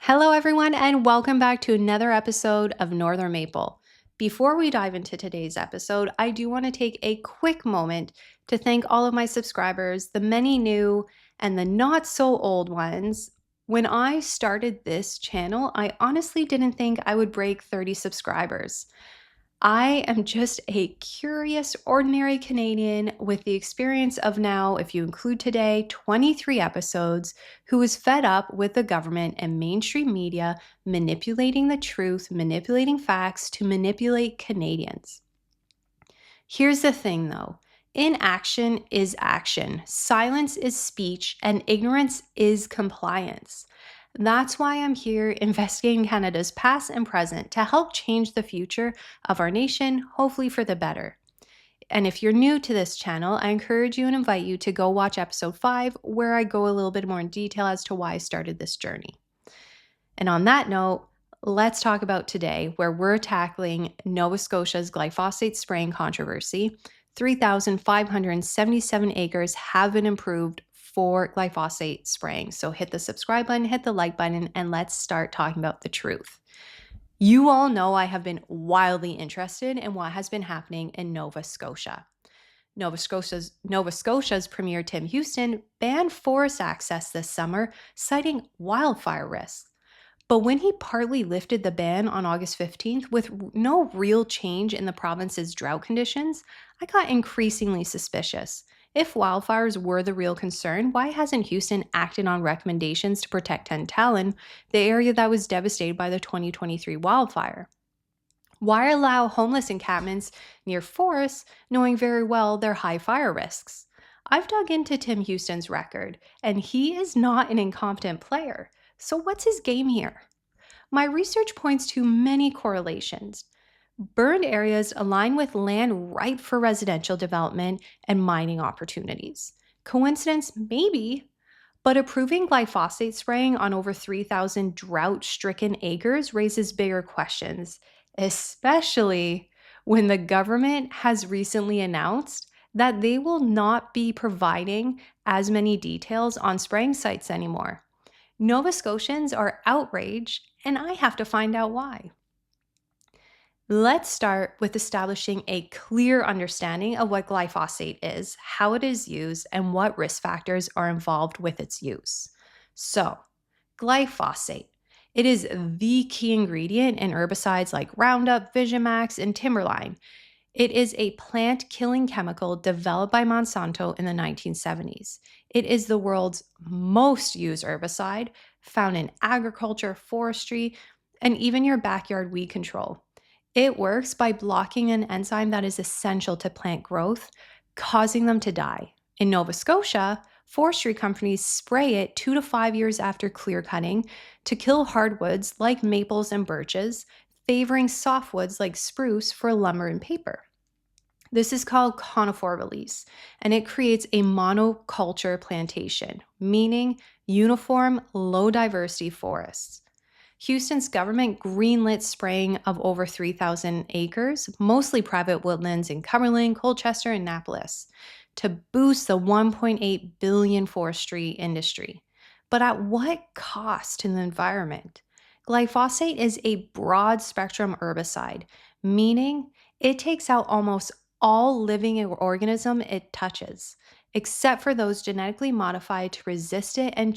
Hello, everyone, and welcome back to another episode of Northern Maple. Before we dive into today's episode, I do want to take a quick moment to thank all of my subscribers, the many new and the not so old ones. When I started this channel, I honestly didn't think I would break 30 subscribers. I am just a curious, ordinary Canadian with the experience of now, if you include today, 23 episodes, who is fed up with the government and mainstream media manipulating the truth, manipulating facts to manipulate Canadians. Here's the thing though. Inaction is action, silence is speech, and ignorance is compliance. That's why I'm here investigating Canada's past and present to help change the future of our nation, hopefully for the better. And if you're new to this channel, I encourage you and invite you to go watch episode 5, where I go a little bit more in detail as to why I started this journey. And on that note, let's talk about today, where we're tackling Nova Scotia's glyphosate spraying controversy. 3,577 acres have been approved for glyphosate spraying. So hit the subscribe button, hit the like button, and let's start talking about the truth. You all know I have been wildly interested in what has been happening in Nova Scotia. Nova Scotia's Premier Tim Houston banned forest access this summer, citing wildfire risks. But when he partly lifted the ban on August 15th with no real change in the province's drought conditions, I got increasingly suspicious. If wildfires were the real concern, why hasn't Houston acted on recommendations to protect Tantallon, the area that was devastated by the 2023 wildfire? Why allow homeless encampments near forests, knowing very well their high fire risks? I've dug into Tim Houston's record, and he is not an incompetent player. So what's his game here? My research points to many correlations. Burned areas align with land ripe for residential development and mining opportunities. Coincidence? Maybe. But approving glyphosate spraying on over 3,000 drought-stricken acres raises bigger questions, especially when the government has recently announced that they will not be providing as many details on spraying sites anymore. Nova Scotians are outraged, and I have to find out why. Let's start with establishing a clear understanding of what glyphosate is, how it is used, and what risk factors are involved with its use. So, glyphosate. It is the key ingredient in herbicides like Roundup, Vigimax, and Timberline. It is a plant-killing chemical developed by Monsanto in the 1970s. It is the world's most used herbicide, found in agriculture, forestry, and even your backyard weed control. It works by blocking an enzyme that is essential to plant growth, causing them to die. In Nova Scotia, forestry companies spray it 2 to 5 years after clear cutting to kill hardwoods like maples and birches, favoring softwoods like spruce for lumber and paper. This is called conifer release, and it creates a monoculture plantation, meaning uniform, low-diversity forests. Houston's government greenlit spraying of over 3,000 acres, mostly private woodlands in Cumberland, Colchester, and Annapolis, to boost the $1.8 billion forestry industry. But at what cost to the environment? Glyphosate is a broad-spectrum herbicide, meaning it takes out almost all living organism it touches, except for those genetically modified to resist it and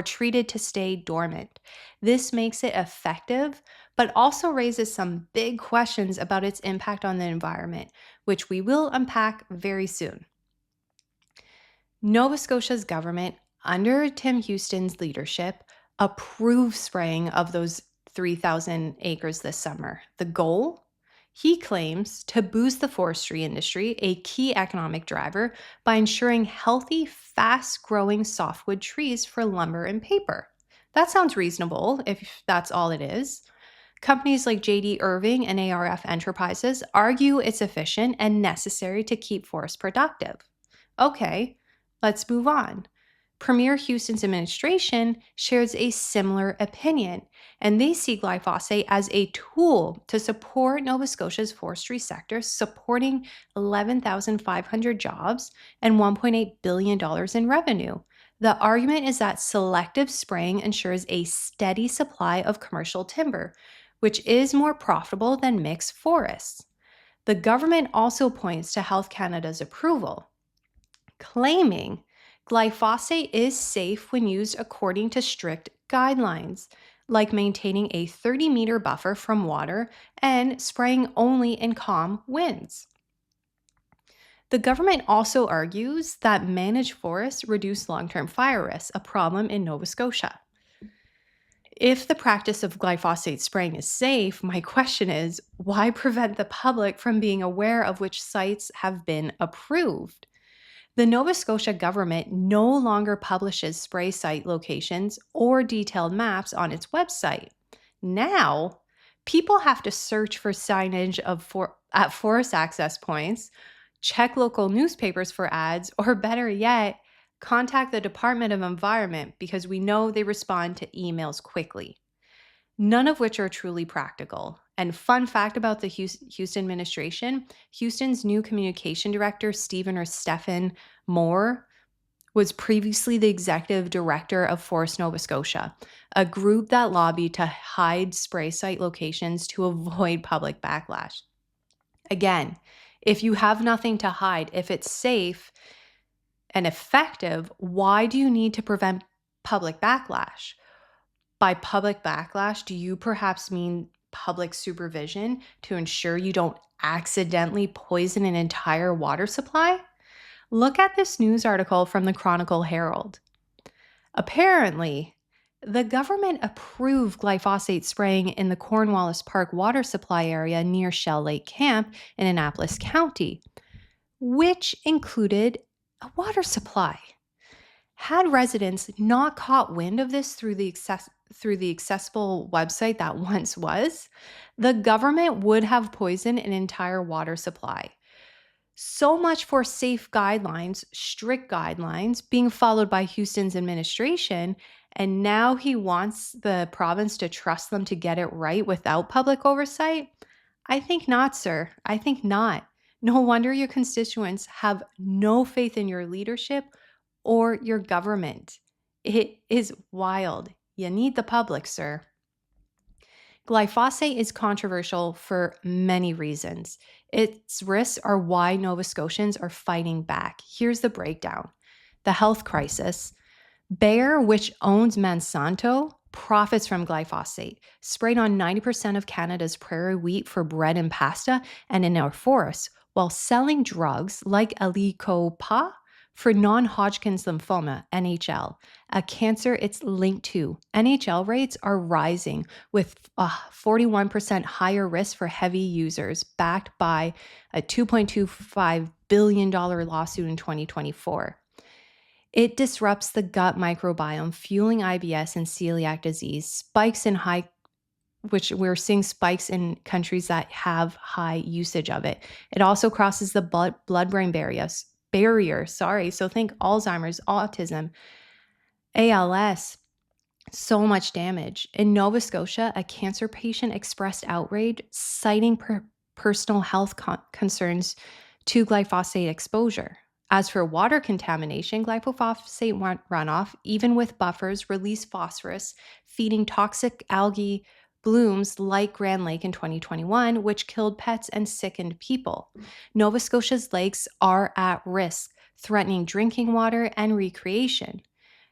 treated to stay dormant. This makes it effective, but also raises some big questions about its impact on the environment, which we will unpack very soon. Nova Scotia's government, under Tim Houston's leadership, approved spraying of those 3,000 acres this summer. The goal? He claims to boost the forestry industry, a key economic driver, by ensuring healthy, fast-growing softwood trees for lumber and paper. That sounds reasonable if that's all it is. Companies like J.D. Irving and ARF Enterprises argue it's efficient and necessary to keep forests productive. Okay, let's move on. Premier Houston's administration shares a similar opinion, and they see glyphosate as a tool to support Nova Scotia's forestry sector, supporting 11,500 jobs and $1.8 billion in revenue. The argument is that selective spraying ensures a steady supply of commercial timber, which is more profitable than mixed forests. The government also points to Health Canada's approval, claiming glyphosate is safe when used according to strict guidelines, like maintaining a 30-meter buffer from water and spraying only in calm winds. The government also argues that managed forests reduce long-term fire risks, a problem in Nova Scotia. If the practice of glyphosate spraying is safe, my question is, why prevent the public from being aware of which sites have been approved? The Nova Scotia government no longer publishes spray site locations or detailed maps on its website. Now, people have to search for signage at forest access points, check local newspapers for ads, or better yet, contact the Department of Environment because we know they respond to emails quickly. None of which are truly practical. And fun fact about the Houston administration, Houston's new communication director, Stephen Moore, was previously the executive director of Forest Nova Scotia, a group that lobbied to hide spray site locations to avoid public backlash. Again, if you have nothing to hide, if it's safe and effective, why do you need to prevent public backlash? By public backlash, do you perhaps mean public supervision to ensure you don't accidentally poison an entire water supply? Look at this news article from the Chronicle Herald. Apparently, the government approved glyphosate spraying in the Cornwallis Park water supply area near Shell Lake Camp in Annapolis County, which included a water supply. Had residents not caught wind of this through the accessible website that once was, the government would have poisoned an entire water supply. So much for safe guidelines, strict guidelines being followed by Houston's administration, and now he wants the province to trust them to get it right without public oversight? I think not, sir. I think not. No wonder your constituents have no faith in your leadership or your government. It is wild. You need the public, sir. Glyphosate is controversial for many reasons. Its risks are why Nova Scotians are fighting back. Here's the breakdown. The health crisis. Bayer, which owns Monsanto, profits from glyphosate, sprayed on 90% of Canada's prairie wheat for bread and pasta and in our forests, while selling drugs like Alicopa for non-Hodgkin's lymphoma, NHL, a cancer it's linked to. NHL rates are rising with a 41% higher risk for heavy users, backed by a $2.25 billion lawsuit in 2024. It disrupts the gut microbiome, fueling IBS and celiac disease, which we're seeing spikes in countries that have high usage of it. It also crosses the blood-brain barrier. So think Alzheimer's, autism, ALS, so much damage. In Nova Scotia, a cancer patient expressed outrage, citing personal health concerns to glyphosate exposure. As for water contamination, glyphosate runoff, even with buffers, released phosphorus, feeding toxic algae blooms like Grand Lake in 2021, which killed pets and sickened people. Nova Scotia's lakes are at risk, threatening drinking water and recreation.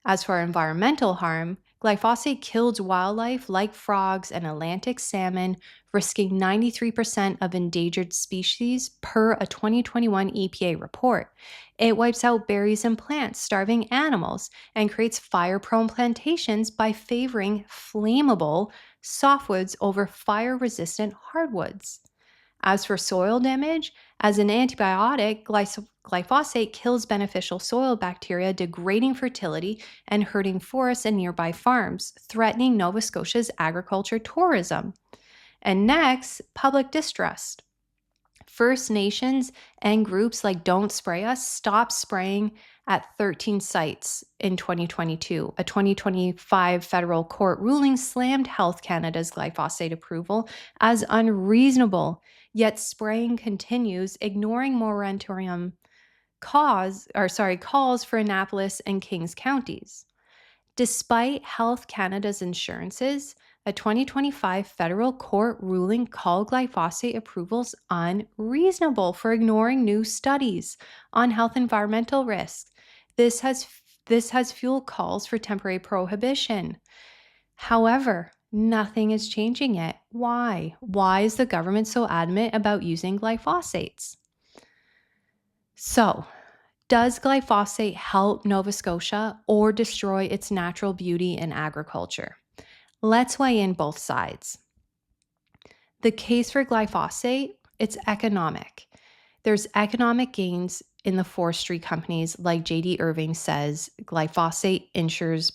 As for environmental harm, glyphosate kills wildlife like frogs and Atlantic salmon, risking 93% of endangered species per a 2021 EPA report. It wipes out berries and plants, starving animals, and creates fire-prone plantations by favoring flammable softwoods over fire-resistant hardwoods. As for soil damage, as an antibiotic, glyphosate kills beneficial soil bacteria, degrading fertility and hurting forests and nearby farms, threatening Nova Scotia's agriculture tourism. And next, public distrust. First Nations and groups like Don't Spray Us stopped spraying at 13 sites in 2022. A 2025 federal court ruling slammed Health Canada's glyphosate approval as unreasonable, yet spraying continues, ignoring moratorium calls for Annapolis and Kings counties. Despite Health Canada's assurances, a 2025 federal court ruling called glyphosate approvals unreasonable for ignoring new studies on health environmental risks. This has fueled calls for temporary prohibition. However, nothing is changing it. Why? Why is the government so adamant about using glyphosates? So, does glyphosate help Nova Scotia or destroy its natural beauty in agriculture? Let's weigh in both sides. The case for glyphosate, it's economic. There's economic gains in the forestry companies like J.D. Irving says glyphosate ensures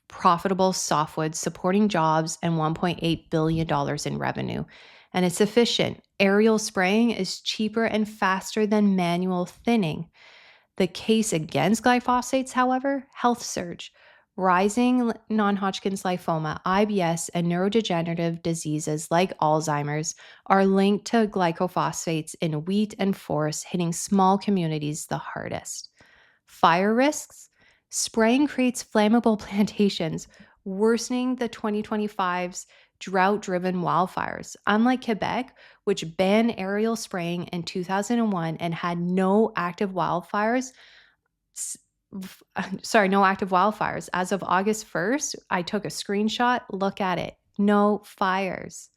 profitable softwood, supporting jobs and $1.8 billion in revenue. And it's efficient. Aerial spraying is cheaper and faster than manual thinning. The case against glyphosates, however, health surge. Rising non-Hodgkin's lymphoma, IBS, and neurodegenerative diseases like Alzheimer's are linked to glyphosates in wheat and forests, hitting small communities the hardest. Fire risks. Spraying creates flammable plantations, worsening the 2025's drought-driven wildfires. Unlike Quebec, which banned aerial spraying in 2001 and had no active wildfires, As of August 1st, I took a screenshot. Look at it. No fires.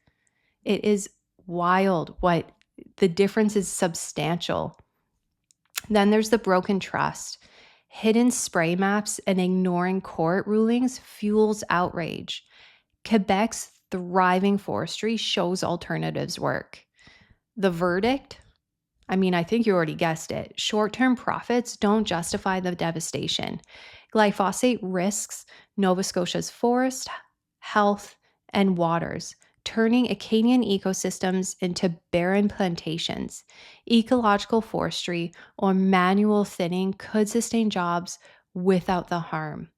It is wild. What the difference is substantial. Then there's the broken trust. Hidden spray maps and ignoring court rulings fuels outrage. Quebec's thriving forestry shows alternatives work. The verdict? I think you already guessed it. Short-term profits don't justify the devastation. Glyphosate risks Nova Scotia's forest, health, and waters, turning Acadian ecosystems into barren plantations. Ecological forestry or manual thinning could sustain jobs without the harm.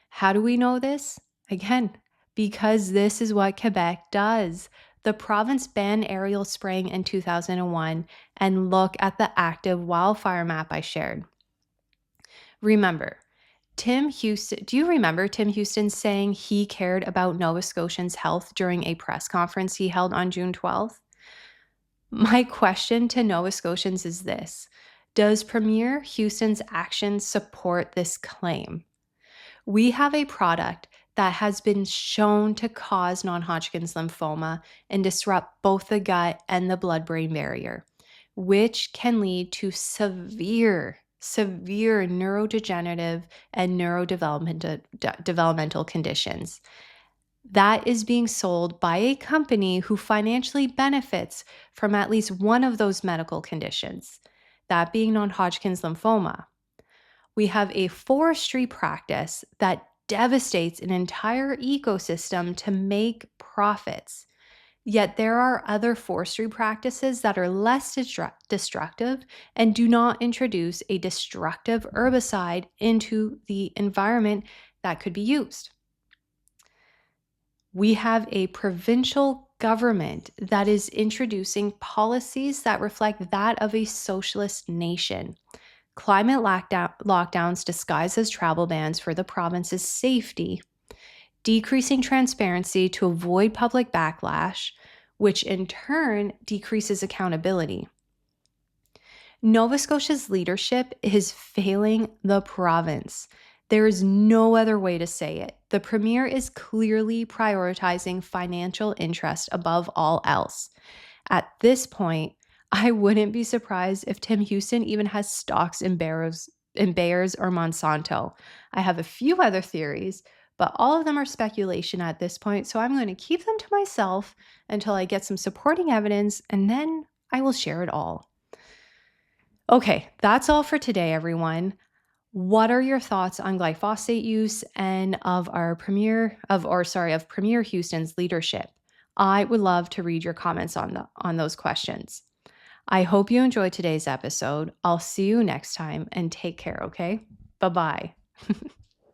How do we know this? Again, because this is what Quebec does. The province banned aerial spraying in 2001, and look at the active wildfire map I shared. Do you remember Tim Houston saying he cared about Nova Scotians' health during a press conference he held on June 12th? My question to Nova Scotians is this: does Premier Houston's actions support this claim? We have a product that has been shown to cause non-Hodgkin's lymphoma and disrupt both the gut and the blood-brain barrier, which can lead to severe neurodegenerative and neurodevelopmental conditions. That is being sold by a company who financially benefits from at least one of those medical conditions, that being non-Hodgkin's lymphoma. We have a forestry practice that devastates an entire ecosystem to make profits. Yet there are other forestry practices that are less destructive and do not introduce a destructive herbicide into the environment that could be used. We have a provincial government that is introducing policies that reflect that of a socialist nation. Climate lockdowns disguised as travel bans for the province's safety, decreasing transparency to avoid public backlash, which in turn decreases accountability. Nova Scotia's leadership is failing the province. There is no other way to say it. The Premier is clearly prioritizing financial interest above all else. At this point, I wouldn't be surprised if Tim Houston even has stocks in Bayers or Monsanto. I have a few other theories, but all of them are speculation at this point, so I'm going to keep them to myself until I get some supporting evidence, and then I will share it all. Okay, that's all for today, everyone. What are your thoughts on glyphosate use and of Premier Houston's leadership? I would love to read your comments on those questions. I hope you enjoyed today's episode. I'll see you next time, and take care, okay? Bye-bye.